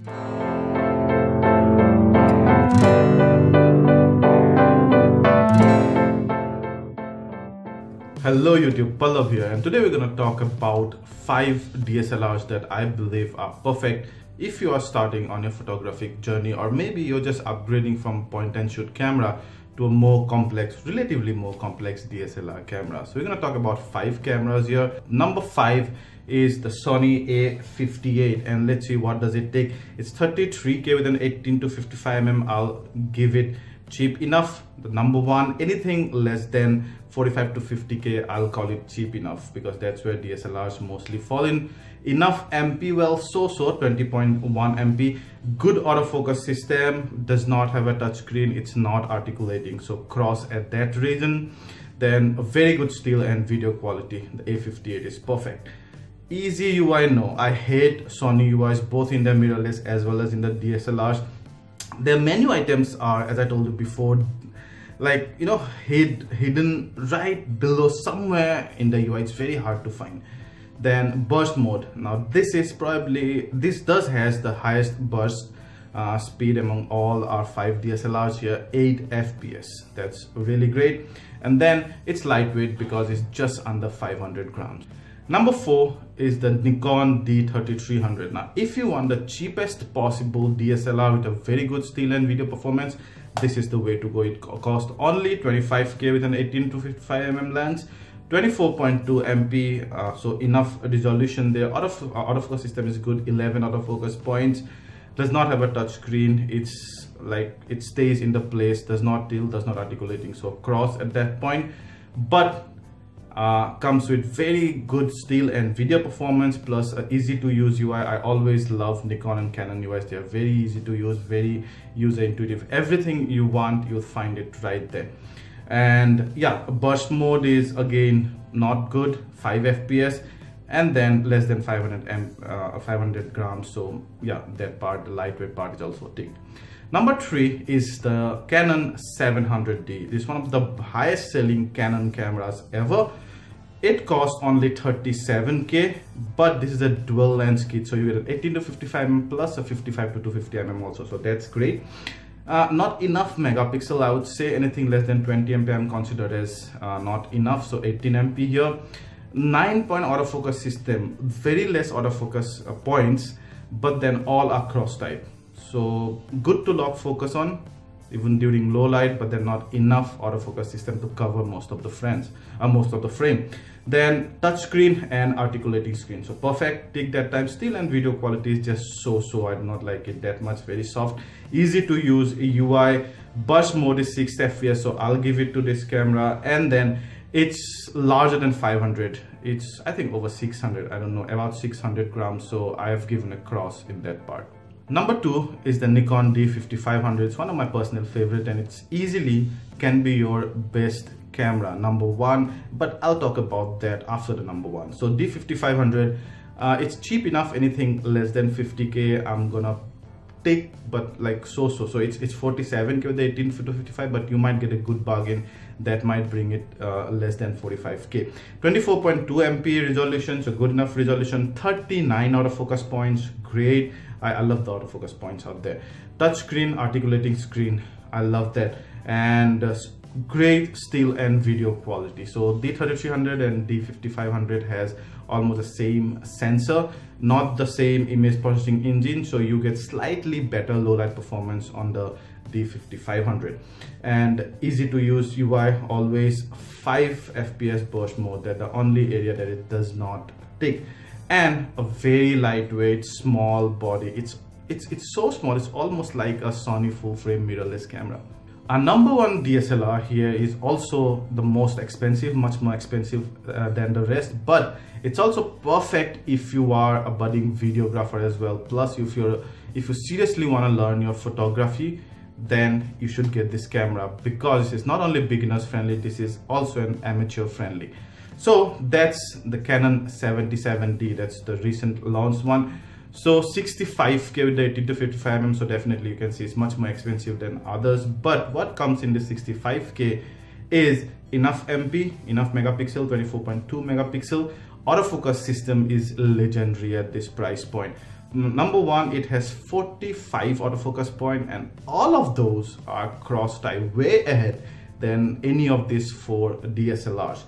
Hello YouTube, Pallav here, and today we're going to talk about 5 DSLRs that I believe are perfect if you are starting on your photographic journey, or maybe you're just upgrading from point and shoot camera to a more complex, relatively more complex DSLR camera. So we're going to talk about 5 cameras here. Number 5 is the Sony A58, and let's see what does it take. It's 33K with an 18 to 55mm. I'll give it cheap enough. The number 1, anything less than 45 to 50K, I'll call it cheap enough, because that's where DSLRs mostly fall in. Enough MP, well, so 20.1 MP. Good autofocus system, does not have a touchscreen, it's not articulating, so cross at that region. Then a very good still and video quality. The A58 is perfect. Easy UI, no, I hate Sony UIs both in the mirrorless as well as in the DSLRs. Their menu items are, as I told you before, like, you know, hidden right below somewhere in the UI. It's very hard to find. Then burst mode. Now this is probably, this has the highest burst speed among all our 5 DSLRs here, 8 FPS. That's really great. And then it's lightweight because it's just under 500 grams. Number 4 is the Nikon D3300. Now, if you want the cheapest possible DSLR with a very good still and video performance, this is the way to go. It costs only 25K with an 18 to 55mm lens, 24.2 MP, so enough resolution there. Autofocus system is good, 11 autofocus points. Does not have a touch screen. It's like, it stays in the place, does not tilt, does not articulating, so cross at that point. But comes with very good still and video performance, plus easy to use UI. I always love Nikon and Canon UIs. They are very easy to use, very user intuitive. Everything you want, you'll find it right there. And yeah, burst mode is again not good, 5 FPS, and then less than 500 grams. So yeah, that part, the lightweight part, is also ticked. Number 3 is the Canon 700D. This is one of the highest selling Canon cameras ever. It costs only 37K, but this is a dual lens kit, so you get an 18 to 55mm plus a 55 to 250mm also, so that's great. Not enough megapixel, I would say. Anything less than 20 MP I'm considered as not enough, so 18 MP here. 9-point autofocus system, very less autofocus points, but then all are cross type, so good to lock focus on even during low light, but then not enough autofocus system to cover most of the frame. Then touchscreen and articulating screen, so perfect, take that time. Still and video quality is just so I do not like it that much, very soft, easy to use UI. Burst mode is 6 FPS, so I'll give it to this camera. And then it's larger than 500, it's I think over 600, I don't know, about 600 grams, so I have given a cross in that part. Number 2 is the Nikon D50. It's one of my personal favorite, and it's easily can be your best camera, number 1, but I'll talk about that after the number 1. So D50, it's cheap enough. Anything less than 50K I'm gonna take, but like so it's 47K with the 18 to 55, but you might get a good bargain that might bring it less than 45K. 24.2 MP resolution, so good enough resolution. 39 autofocus points, great. I love the autofocus points out there. Touchscreen, articulating screen, I love that. And great still and video quality. So D3300 and D55 has almost the same sensor, not the same image processing engine, so you get slightly better low light performance on the D55. And easy to use UI, always 5 FPS burst mode. That's the only area that it does not take. And a very lightweight, small body. It's so small, it's almost like a Sony full frame mirrorless camera. Our number 1 DSLR here is also the most expensive, much more expensive than the rest, but it's also perfect if you are a budding videographer as well. Plus, if you seriously want to learn your photography, then you should get this camera, because it's not only beginners friendly, this is also an amateur friendly. So that's the Canon 77D, that's the recent launched one. So 65K with the 18 to 55mm, so definitely you can see it's much more expensive than others. But what comes in the 65K is enough MP, enough megapixel, 24.2 megapixel. Autofocus system is legendary at this price point. Number one, it has 45 autofocus point, and all of those are cross tie, way ahead than any of these 4 DSLRs.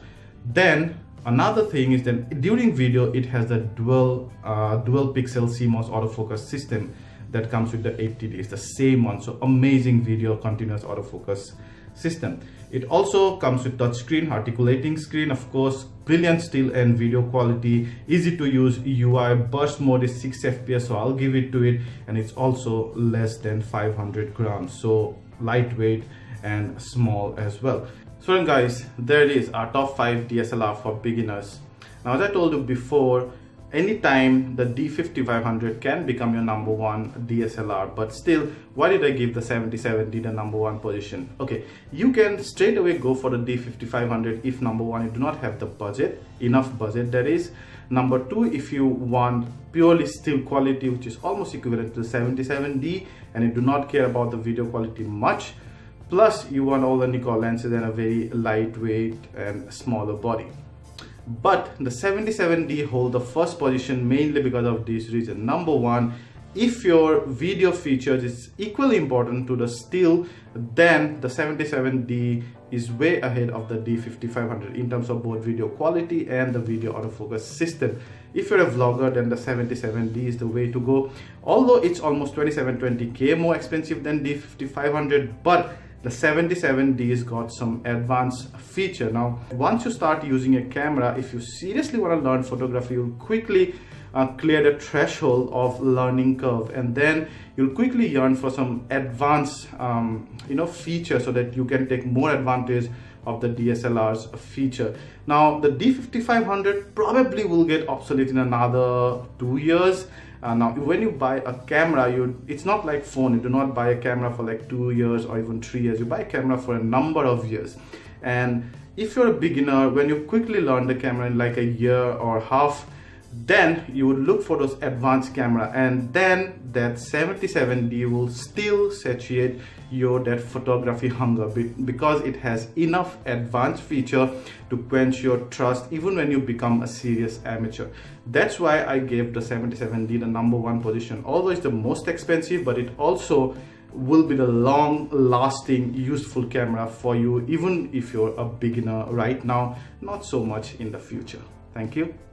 Then another thing is that during video it has the dual pixel CMOS autofocus system that comes with the 80D. It's the same one, so amazing video continuous autofocus system. It also comes with touchscreen, articulating screen, of course, brilliant still and video quality, easy to use UI, burst mode is 6 FPS, so I'll give it to it, and it's also less than 500 grams, so lightweight and small as well. So then guys, there it is, our top 5 DSLR for beginners. Now, as I told you before, anytime the D50-500 can become your number one DSLR, but still, why did I give the 70-70 the number one position? Okay, you can straight away go for the D50-500 if number one, you do not have the budget, enough budget that is. Number two, if you want purely still quality, which is almost equivalent to the 77D, and you do not care about the video quality much, plus you want all the Nikon lenses and a very lightweight and smaller body. But the 77D hold the first position mainly because of this reason. Number one, if your video features is equally important to the still, then the 77D is way ahead of the D50-500 in terms of both video quality and the video autofocus system. If you're a vlogger, then the 77D is the way to go. Although it's almost 27-20K more expensive than D50-500, but the 77D's got some advanced feature. Now, once you start using a camera, if you seriously want to learn photography, you'll quickly clear the threshold of learning curve, and then you'll quickly yearn for some advanced features so that you can take more advantage of the DSLR's feature. Now, the D50-500 probably will get obsolete in another 2 years. Now, when you buy a camera, it's not like phone. You do not buy a camera for like 2 years or even 3 years. You buy a camera for a number of years. And if you're a beginner, when you quickly learn the camera in like a year or half, then you would look for those advanced camera, and then that 77D will still satiate that photography hunger because it has enough advanced feature to quench your thirst even when you become a serious amateur. That's why I gave the 77D the number one position. Although it's the most expensive, but it also will be the long lasting useful camera for you even if you're a beginner right now, not so much in the future. Thank you.